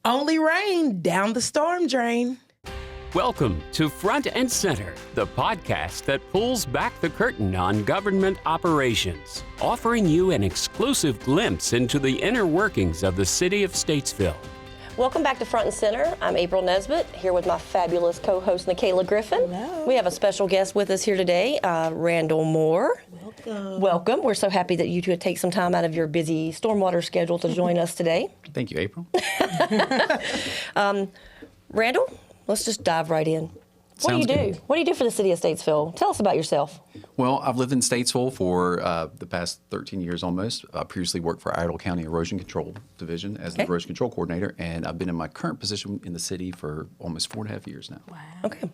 Only rain down the storm drain. Welcome to Front and Center, the podcast that pulls back the curtain on government operations, offering you an exclusive glimpse into the inner workings of the city of Statesville. Welcome back to Front and Center. I'm April Nesbitt, here with my fabulous co-host, Nikayla Griffin. Hello. We have a special guest with us here today, Randall Moore. Welcome. We're so happy that you two would take some time out of your busy stormwater schedule to join us today. Thank you, April. Randall, let's just dive right in. What do you do? What do you do for the city of Statesville? Tell us about yourself. Well, I've lived in Statesville for the past 13 years almost. I previously worked for Iredell County Erosion Control Division as the Erosion Control Coordinator, and I've been in my current position in the city for almost 4.5 years now. Wow. Okay.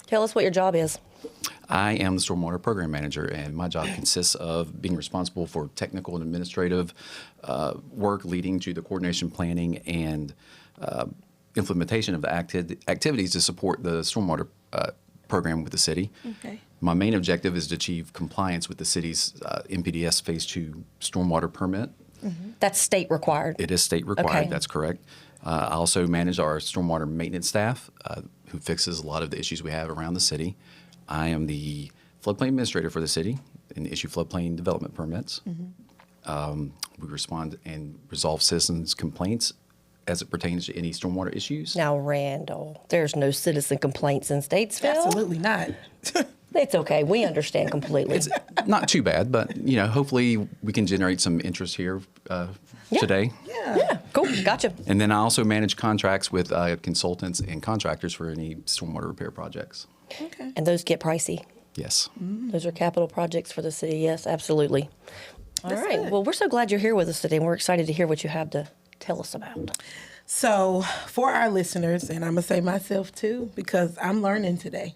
Tell us what your job is. I am the Stormwater Program Manager, and my job consists of being responsible for technical and administrative work leading to the coordination, planning, and implementation of the activities to support the stormwater program with the city. Okay. My main objective is to achieve compliance with the city's MPDS Phase 2 stormwater permit. Mm-hmm. That's state required. It is state required, Okay. That's correct. I also manage our stormwater maintenance staff who fixes a lot of the issues we have around the city. I am the floodplain administrator for the city and issue floodplain development permits. Mm-hmm. We respond and resolve citizens' complaints as it pertains to any stormwater issues. Now, Randall, there's no citizen complaints in Statesville. Absolutely not. It's okay. We understand completely. It's not too bad, but hopefully we can generate some interest here today. Yeah, cool. Gotcha. And then I also manage contracts with consultants and contractors for any stormwater repair projects. Okay. And those get pricey. Yes. Those are capital projects for the city. Yes, absolutely. All That's right. good. Well, we're so glad you're here with us today, and we're excited to hear what you have to tell us about. So, for our listeners, and I'm gonna say myself too, because I'm learning today.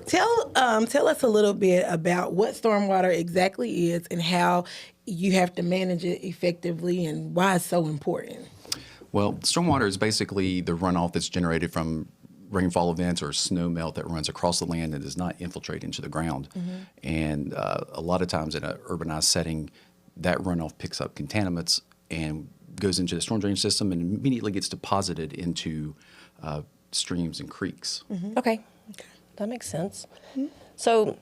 Tell us a little bit about what stormwater exactly is and how you have to manage it effectively, and why it's so important. Well, stormwater is basically the runoff that's generated from rainfall events or snow melt that runs across the land and does not infiltrate into the ground. And a lot of times in an urbanized setting, that runoff picks up contaminants and goes into the storm drain system and immediately gets deposited into streams and creeks. Okay. That makes sense. So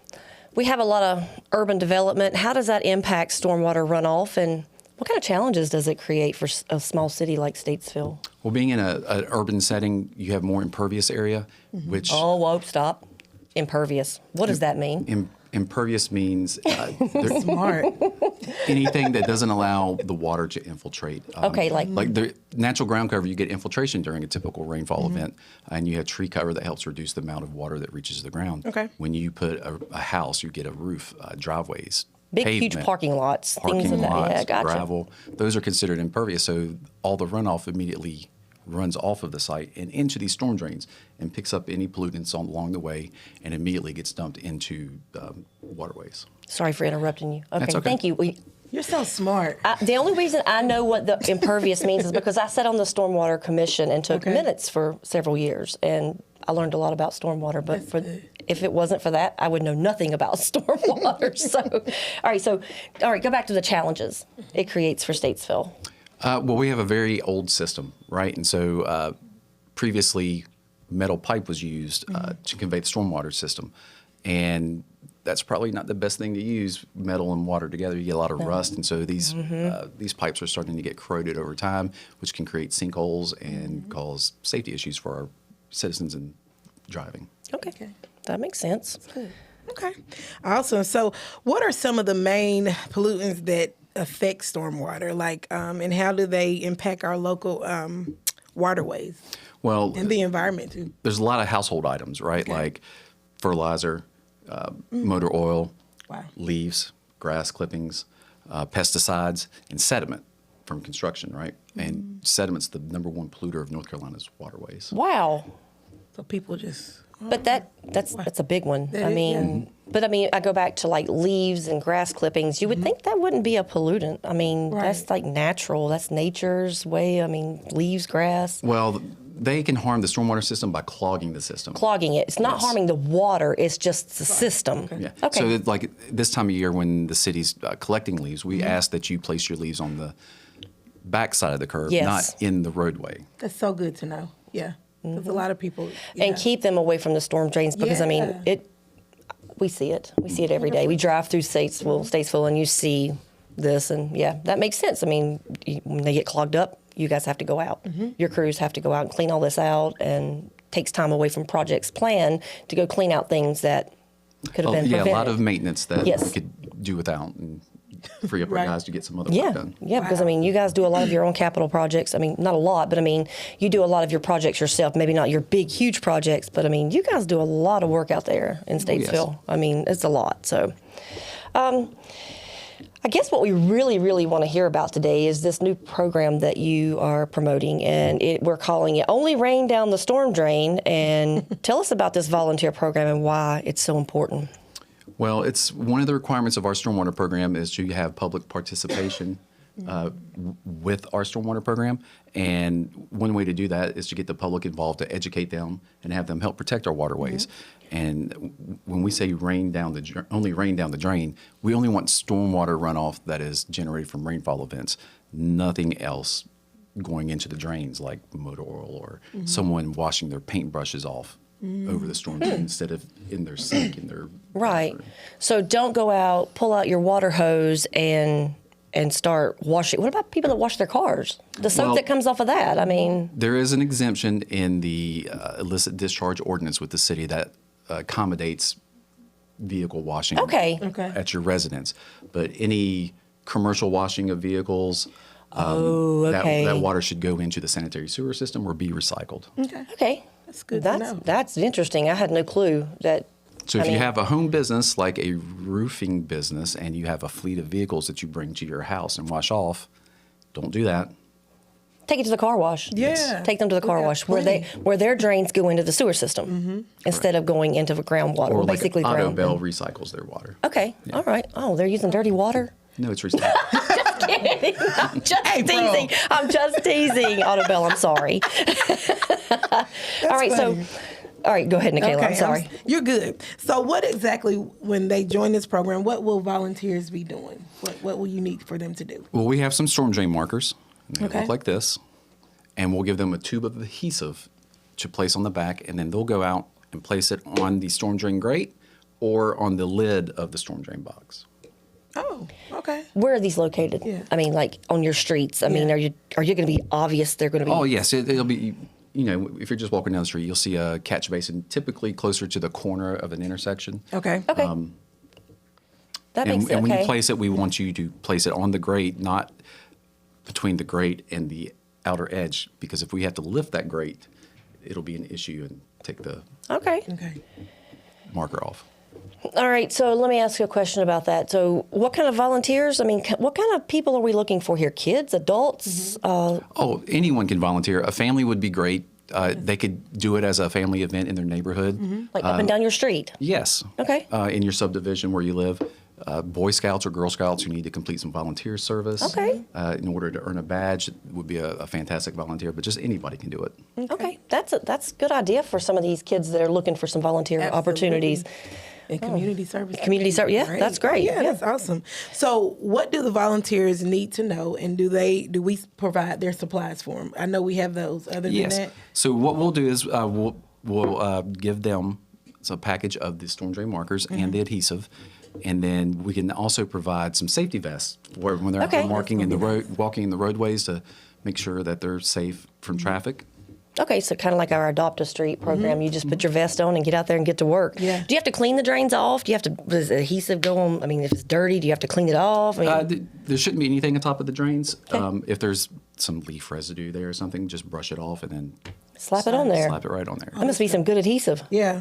we have a lot of urban development. How does that impact stormwater runoff, and what kind of challenges does it create for a small city like Statesville? Well, being in an urban setting, you have more impervious area, which Oh, whoa, stop. Impervious. What does that mean? impervious means Smart. anything that doesn't allow the water to infiltrate. Okay, like the natural ground cover, you get infiltration during a typical rainfall event, and you have tree cover that helps reduce the amount of water that reaches the ground. Okay. When you put a house, you get a roof, driveways, big, huge pavement, parking lots, things parking of that. lots, Yeah, gotcha. gravel. Those are considered impervious, so all the runoff immediately runs off of the site and into these storm drains and picks up any pollutants along the way and immediately gets dumped into waterways. Sorry for interrupting you. Okay, That's okay. thank you. You're so smart. The only reason I know what the impervious means is because I sat on the Stormwater Commission and took minutes for several years, and I learned a lot about stormwater. But if it wasn't for that, I would know nothing about stormwater. All right, go back to the challenges it creates for Statesville. Well, we have a very old system, right? And so previously, metal pipe was used to convey the stormwater system. And that's probably not the best thing to use, metal and water together. You get a lot of rust. And so these pipes are starting to get corroded over time, which can create sinkholes and cause safety issues for our citizens in driving. Okay. That makes sense. Okay. Awesome. So, what are some of the main pollutants that affect stormwater, and how do they impact our local waterways Well, and the environment too? there's a lot of household items, right? Like fertilizer, motor oil, Wow. leaves, grass clippings, pesticides, and sediment from construction, right? And sediment's the number one polluter of North Carolina's waterways. Wow. So people just. But that's a big one. That I is, mean, but I mean, I go back to like leaves and grass clippings. You would think that wouldn't be a pollutant. I mean, that's like natural. That's nature's way. I mean, leaves, grass. Well, they can harm the stormwater system by clogging the system. Clogging it. It's not harming the water. It's just the system. Yeah. Okay. So like this time of year when the city's collecting leaves, we ask that you place your leaves on the backside of the curb, Yes. not in the roadway. That's so good to know. Yeah. Because a lot of people. And keep them away from the storm drains because, I mean, Yeah. we see it. We see it every day. We drive through Statesville, and you see this, and yeah, that makes sense. I mean, when they get clogged up, you guys have to go out. Your crews have to go out and clean all this out, and takes time away from projects planned to go clean out things that could have been Yeah, prevented. a lot of maintenance that Yes. we could do without and free up our Right. guys to get some other Yeah, work done. yeah, because I mean, you guys do a lot of your own capital projects. I mean, not a lot, but I mean, you do a lot of your projects yourself. Maybe not your big, huge projects, but I mean, you guys do a lot of work out there in Statesville. I mean, it's a lot. So, I guess what we really, really want to hear about today is this new program that you are promoting, and we're calling it "Only Rain Down the Storm Drain." And tell us about this volunteer program and why it's so important. Well, it's one of the requirements of our stormwater program is to have public participation with our stormwater program. And one way to do that is to get the public involved, to educate them and have them help protect our waterways. And when we say only rain down the drain, we only want stormwater runoff that is generated from rainfall events, nothing else going into the drains like motor oil or someone washing their paintbrushes off over the storm drain instead of in their sink in their Right. bathroom. So don't go out, pull out your water hose, and start washing. What about people that wash their cars? The soap Well, that comes off of that. I mean, There is an exemption in the illicit discharge ordinance with the city that accommodates vehicle washing Okay. at your residence. But any commercial washing of vehicles, okay. that water should go into the sanitary sewer system or be recycled. okay. That's good to know. That's interesting. I had no clue that. So if I mean- you have a home business like a roofing business and you have a fleet of vehicles that you bring to your house and wash off, don't do that. Take it to the car wash. Yeah. Take them to the car got wash plenty. where their drains go into the sewer system instead of going into the groundwater. Or Well, like basically Auto ground. Bell recycles their water. Okay. All right. Oh, they're using dirty water. No, it's recycled. Kidding. I'm just Hey, bro. teasing. I'm just teasing. Auto Bell, I'm sorry. All right. funny. All right. Go ahead, Nikayla. I'm sorry. You're good. So, what exactly, when they join this program, what will volunteers be doing? What will you need for them to do? Well, we have some storm drain markers. They Okay. look like this. And we'll give them a tube of adhesive to place on the back, and then they'll go out and place it on the storm drain grate or on the lid of the storm drain box. Oh, okay. Where are these located? Yeah. I mean, like on your streets. I mean, Yeah. are you going to be obvious? They're going to be. Oh, yes. It'll be, if you're just walking down the street, you'll see a catch basin, typically closer to the corner of an intersection. Okay. Okay. That makes And, sense. and when Okay. you place it, we want you to place it on the grate, not between the grate and the outer edge, because if we have to lift that grate, it'll be an issue and take the Okay. Okay. marker off. All right. So let me ask you a question about that. So, what kind of volunteers? I mean, what kind of people are we looking for here? Kids, adults? Oh, anyone can volunteer. A family would be great. They could do it as a family event in their neighborhood. Like up and down your street? Yes. Okay. In your subdivision where you live. Boy Scouts or Girl Scouts who need to complete some volunteer service. Okay. In order to earn a badge would be a fantastic volunteer, but just anybody can do it. Okay. That's a good idea for some of these kids that are looking for some volunteer Absolutely. opportunities. And community service. Community service, yeah, that's great. Oh, yeah, that's awesome. So, what do the volunteers need to know, and do we provide their supplies for them? I know we have those. Other than Yes. that, So what we'll do is we'll give them a package of the storm drain markers and the adhesive, and then we can also provide some safety vests when they're out there Okay. walking in the roadways to make sure that they're safe from traffic. Okay, so kind of like our Adopt a Street program. You just put your vest on and get out there and get to work. Yeah. Do you have to clean the drains off? Do you have to, does the adhesive go on? I mean, if it's dirty, do you have to clean it off? I mean, There shouldn't be anything on top of the drains. If there's some leaf residue there or something, just brush it off and then slap it on there. slap it right on there. That must be some good adhesive. yeah.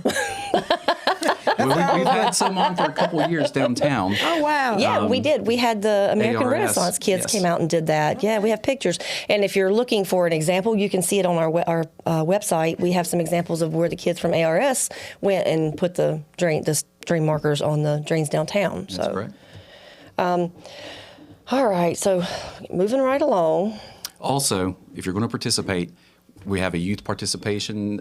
We've had some on for a couple of years downtown. Oh wow. Yeah, we did. We had the American ARS, Renaissance kids yes. came out and did that. Yeah, we have pictures. And if you're looking for an example, you can see it on our website. We have some examples of where the kids from ARS went and put the drain markers on the drains downtown. That's So, correct. all right. So, moving right along. Also, if you're going to participate, we have a youth participation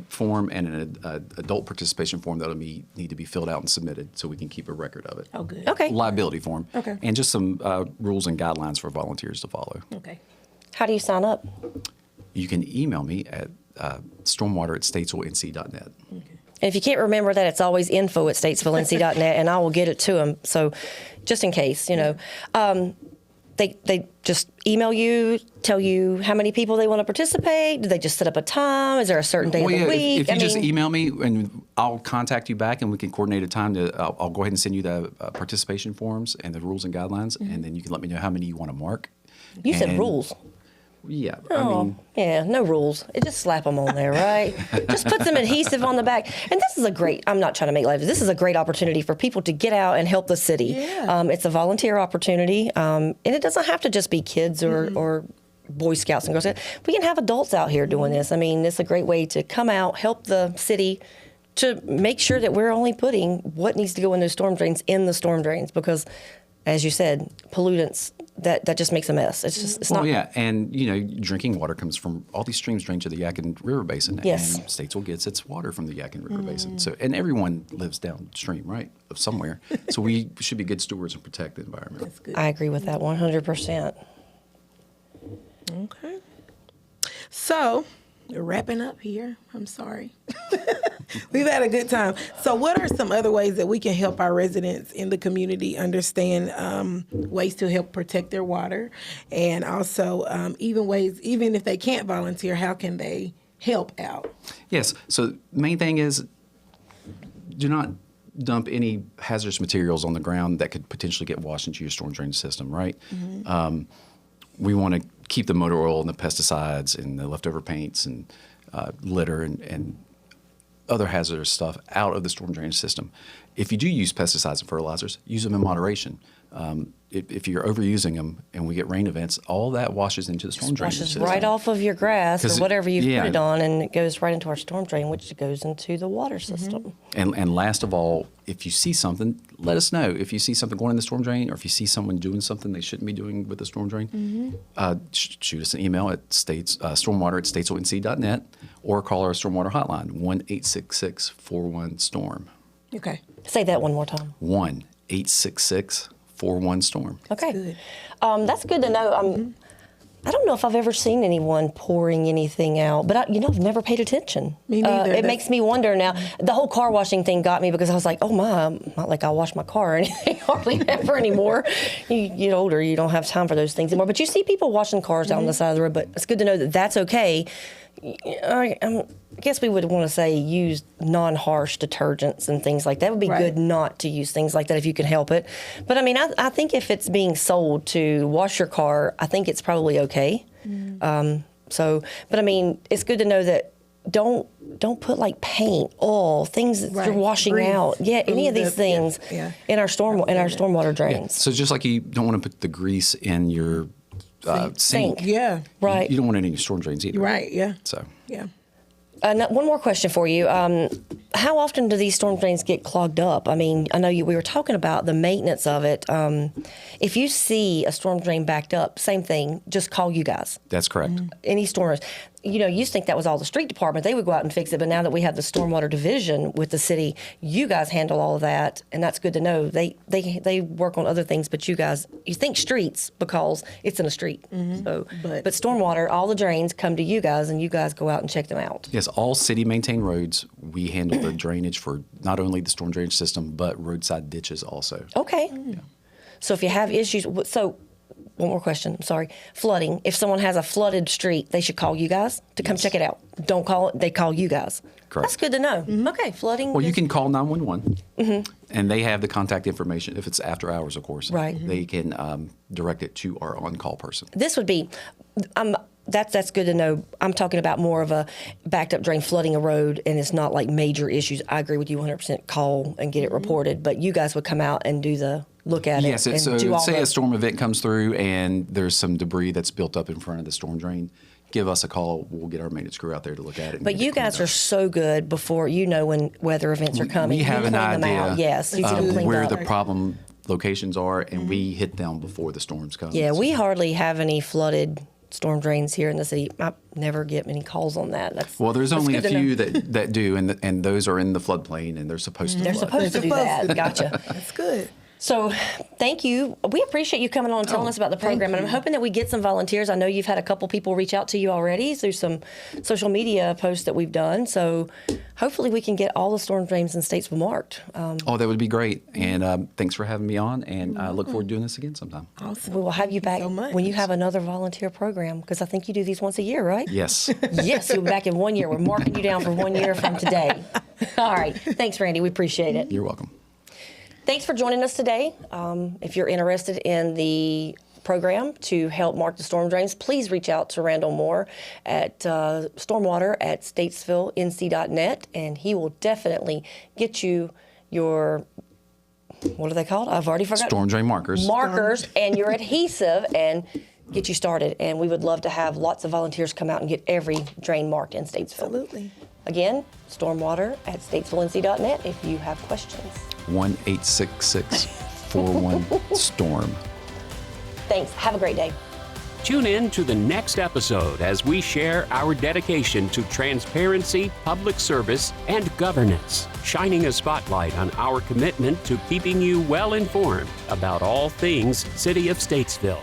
form and an adult participation form that'll need to be filled out and submitted so we can keep a record of it. Oh, good. Okay. Liability form. Okay. And just some rules and guidelines for volunteers to follow. Okay. How do you sign up? You can email me at stormwater@statesvillenc.net. And if you can't remember that, it's always info@statesvillenc.net, and I will get it to them. So just in case, they just email you, tell you how many people they want to participate. Do they just set up a time? Is there a certain day of the week? If you just email me, and I'll contact you back, and we can coordinate a time to. I'll go ahead and send you the participation forms and the rules and guidelines, and then you can let me know how many you want to mark. You said rules. Yeah, Yeah, no rules. It just slap them on there, right? Just put some adhesive on the back. And this is I'm not trying to make light of it. This is a great opportunity for people to get out and help the city. Yeah. It's a volunteer opportunity. And it doesn't have to just be kids or Boy Scouts and Girl Scouts. We can have adults out here doing this. I mean, it's a great way to come out, help the city to make sure that we're only putting what needs to go in those storm drains in the storm drains, because, as you said, pollutants, that just makes a mess. It's not. Yeah, and drinking water comes from all these streams drain to the Yadkin River Basin. Yes. And Statesville gets its water from the Yadkin River Basin. So, and everyone lives downstream, right, of somewhere. So we should be good stewards and protect the environment. That's good. I agree with that 100%. Okay. So, we're wrapping up here. I'm sorry. We've had a good time. So what are some other ways that we can help our residents in the community understand ways to help protect their water? And also even if they can't volunteer, how can they help out? Yes. So the main thing is do not dump any hazardous materials on the ground that could potentially get washed into your storm drain system, right? Mm-hmm. We want to keep the motor oil and the pesticides and the leftover paints and litter and other hazardous stuff out of the storm drainage system. If you do use pesticides and fertilizers, use them in moderation. If you're overusing them and we get rain events, all that washes into the storm drainage system. Right off of your grass or whatever you've yeah. put it on, and it goes right into our storm drain, which goes into the water system. And last of all, if you see something, let us know. If you see something going in the storm drain, or if you see someone doing something they shouldn't be doing with the storm drain, shoot us an email at stormwater@statesvillenc.net or call our stormwater hotline, 1-866-41-STORM. Okay. Say that one more time. 1-866-41-STORM. Okay. That's good to know. I don't know if I've ever seen anyone pouring anything out, but I've never paid attention. Me neither. It makes me wonder now. The whole car washing thing got me because I was like, oh my, not like I'll wash my car or anything hardly ever anymore. You get older, you don't have time for those things anymore. But you see people washing cars down the side of the road, but it's good to know that that's okay. I guess we would want to say use non-harsh detergents and things like that. It would be good not to use things like that if you can help it. But I mean, I think if it's being sold to wash your car, I think it's probably okay. But I mean, it's good to know that don't put like paint, oil, things that you're washing out. Yeah, any of these things in our stormwater drains. So just like you don't want to put the grease in your sink. Yeah. Right. You don't want it in your storm drains either. Right. Yeah. So. Yeah. One more question for you. How often do these storm drains get clogged up? I mean, I know we were talking about the maintenance of it. If you see a storm drain backed up, same thing, just call you guys. That's correct. Any stormers. You used to think that was all the street department. They would go out and fix it. But now that we have the stormwater division with the city, you guys handle all of that. And that's good to know. They work on other things, but you think streets because it's in a street. So, but stormwater, all the drains come to you guys, and you guys go out and check them out. Yes, all city-maintained roads, we handle the drainage for not only the storm drainage system, but roadside ditches also. Okay. Yeah. So if you have issues, one more question, I'm sorry. Flooding. If someone has a flooded street, they should call you guys to come check it out. Don't call it, they call you guys. Correct. That's good to know. Okay, flooding. Well, you can call 911, and they have the contact information. If it's after hours, of course. Right. They can direct it to our on-call person. This would be, that's good to know. I'm talking about more of a backed up drain flooding a road, and it's not like major issues. I agree with you 100%. Call and get it reported, but you guys would come out and do the look at yes, it. Yes, so say a storm event comes through and there's some debris that's built up in front of the storm drain. Give us a call. We'll get our maintenance crew out there to look at it. But you guys are so good before when weather events are coming. We have an idea them out. Yes, you can clean where up. the problem locations are, and we hit them before the storms come. Yeah, we hardly have any flooded storm drains here in the city. I never get many calls on that. There's only a few that do, and those are in the floodplain, and they're supposed to. They're supposed to do that. Gotcha. That's good. So thank you. We appreciate you coming on and telling us about the program. And I'm hoping that we get some volunteers. I know you've had a couple people reach out to you already through some social media posts that we've done. So hopefully we can get all the storm drains in Statesville marked. That would be great. And thanks for having me on. And I look forward to doing this again sometime. Awesome. We will have you back so much. when you have another volunteer program, because I think you do these once a year, right? Yes. Yes, you'll be back in 1 year. We're marking you down for 1 year from today. All right. Thanks, Randy. We appreciate it. You're welcome. Thanks for joining us today. If you're interested in the program to help mark the storm drains, please reach out to Randall Moore at Stormwater at statesvillenc.net, and he will definitely get you your, what are they called? I've already forgotten. Storm drain markers. Markers and your adhesive, and get you started. And we would love to have lots of volunteers come out and get every drain marked in Statesville. Absolutely. Again, Stormwater at statesvillenc.net if you have questions. 1-866-41-STORM. Thanks. Have a great day. Tune in to the next episode as we share our dedication to transparency, public service, and governance, shining a spotlight on our commitment to keeping you well informed about all things City of Statesville.